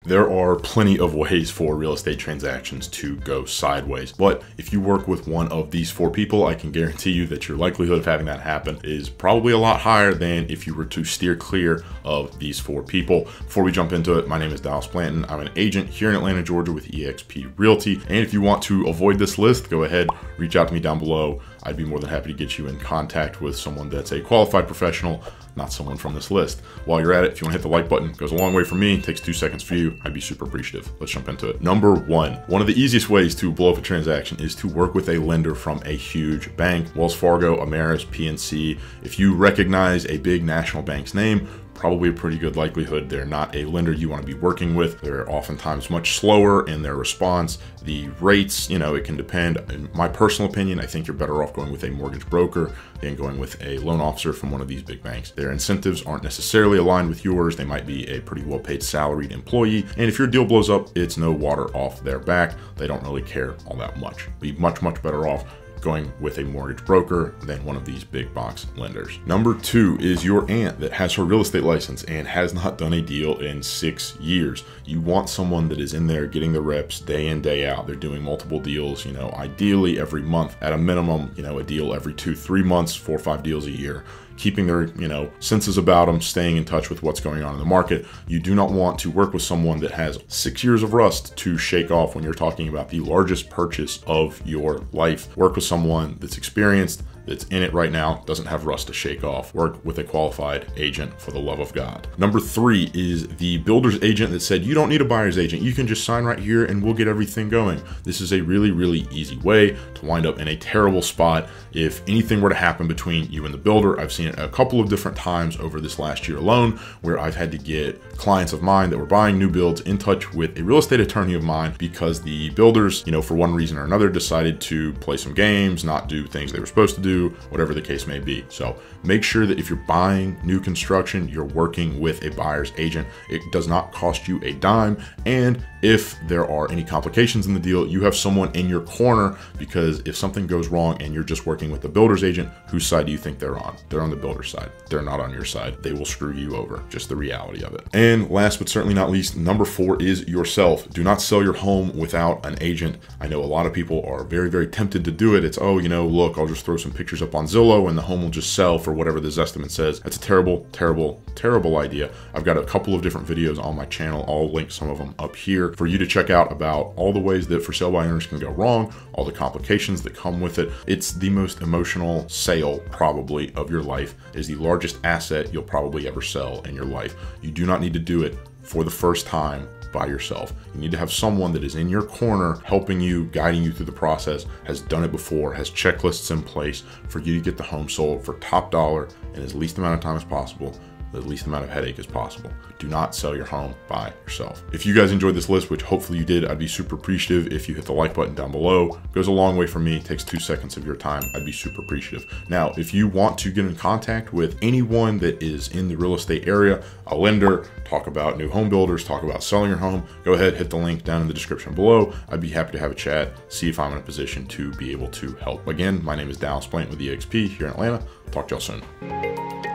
There are plenty of ways for real estate transactions to go sideways, but if you work with one of these four people, I can guarantee you that your likelihood of having that happen is probably a lot higher than if you were to steer clear of these four people. Before we jump into it, my name is Dallas.blanton. I'm an agent here in Atlanta, Georgia with eXp Realty. And if you want to avoid this list, go ahead, reach out to me down below. I'd be more than happy to get you in contact with someone that's a qualified professional, not someone from this list. While you're at it, if you want to hit the like button, it goes a long way for me. It takes 2 seconds for you. I'd be super appreciative. Let's jump into it. Number one of the easiest ways to blow up a transaction is to work with a lender from a huge bank. Wells Fargo, Ameris, PNC. If you recognize a big national bank's name, probably a pretty good likelihood they're not a lender you want to be working with. They're oftentimes much slower in their response. The rates, it can depend. In my personal opinion, I think you're better off going with a mortgage broker than going with a loan officer from one of these big banks. Their incentives aren't necessarily aligned with yours. They might be a pretty well-paid salaried employee. And if your deal blows up, it's no water off their back. They don't really care all that much. Be much better off going with a mortgage broker than one of these big box lenders. Number two is your aunt that has her real estate license and has not done a deal in 6 years. You want someone that is in there getting the reps day in, day out. They're doing multiple deals, ideally every month at a minimum, a deal every 2-3 months, 4 or 5 deals a year, keeping their, senses about them, staying in touch with what's going on in the market. You do not want to work with someone that has 6 years of rust to shake off when you're talking about the largest purchase of your life. Work with someone that's experienced, that's in it right now, doesn't have rust to shake off. Work with a qualified agent, for the love of God. Number three is the builder's agent that said, you don't need a buyer's agent. You can just sign right here and we'll get everything going. This is a really easy way to wind up in a terrible spot if anything were to happen between you and the builder. I've seen it a couple of different times over this last year alone, where I've had to get clients of mine that were buying new builds in touch with a real estate attorney of mine because the builders, for one reason or another, decided to play some games, not do things they were supposed to do, whatever the case may be. So make sure that if you're buying new construction, you're working with a buyer's agent. It does not cost you a dime. And if there are any complications in the deal, you have someone in your corner, because if something goes wrong and you're just working with the builder's agent, whose side do you think they're on? They're on the builder's side. They're not on your side. They will screw you over. Just the reality of it. And last but certainly not least, number four is yourself. Do not sell your home without an agent. I know a lot of people are very tempted to do it. It's, oh, look, I'll just throw some pictures up on Zillow and the home will just sell for whatever the Zestimate says. That's a terrible idea. I've got a couple of different videos on my channel. I'll link some of them up here for you to check out about all the ways that for sale by owners can go wrong, all the complications that come with it. It's the most emotional sale probably of your life. It is the largest asset you'll probably ever sell in your life. You do not need to do it for the first time by yourself. You need to have someone that is in your corner, helping you, guiding you through the process, has done it before, has checklists in place for you to get the home sold for top dollar in as least amount of time as possible, the least amount of headache as possible. Do not sell your home by yourself. If you guys enjoyed this list, which hopefully you did, I'd be super appreciative if you hit the like button down below. It goes a long way for me. It takes 2 seconds of your time. I'd be super appreciative. Now, if you want to get in contact with anyone that is in the real estate area, a lender, talk about new home builders, talk about selling your home, go ahead, hit the link down in the description below. I'd be happy to have a chat, see if I'm in a position to be able to help. Again, my name is Dallas.blanton with eXp here in Atlanta. Talk to y'all soon.